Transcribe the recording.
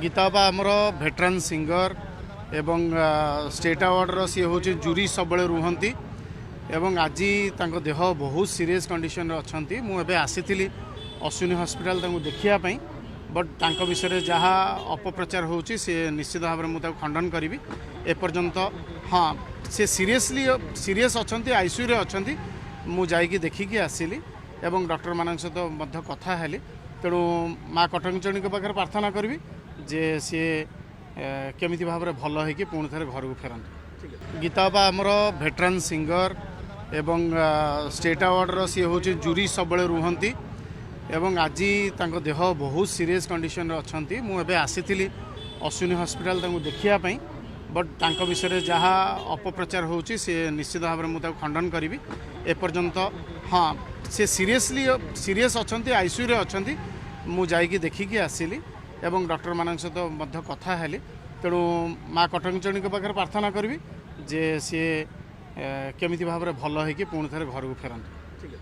गीताबा आमर भेटरान सिंगर एवं स्टेट अवार्डर सी हूँ जूरी सब रुहति एवं आज देह बहुत सीरीयस कंडीशन अच्छा मुझे आसी अश्विनी हॉस्पिटल देखापी बट तांको विषय जहाँ अपप्रचार होची से निश्चित भाव में मुझे खंडन करी एपर्यंत हाँ से सीरीयस अच्छा आईसीयू अच्छा मुझे देखिकी आसली एवं डॉक्टर मान सहित कथा हेली तेणु माँ कटकचणी पाखे प्रार्थना करी जे सी केमिति भाव में भल हो पुणी थे घर को फेरत गीताबा आमर भेटरान सिंगर एवं स्टेट अवार्डर सी हूँ जूरी सब रुहति एवं आज देह बहुत सीरीयस कंडीशन अच्छा मुझे आसी अश्विनी हॉस्पिटल देखापी बट तांको विषय जहाँ अपप्रचार होची से निश्चित भाव में मुझे खंडन करी एपर्यंत हाँ से सीरीयस अच्छा आईसीयू अच्छा मुझे देखिकी आसली एवं डॉक्टर मान सहित कथा हेली तेणु माँ कटकचणी पाखे प्रार्थना करी जे सी केमिति भाव में भल हो पुणी थे घर को फेरत।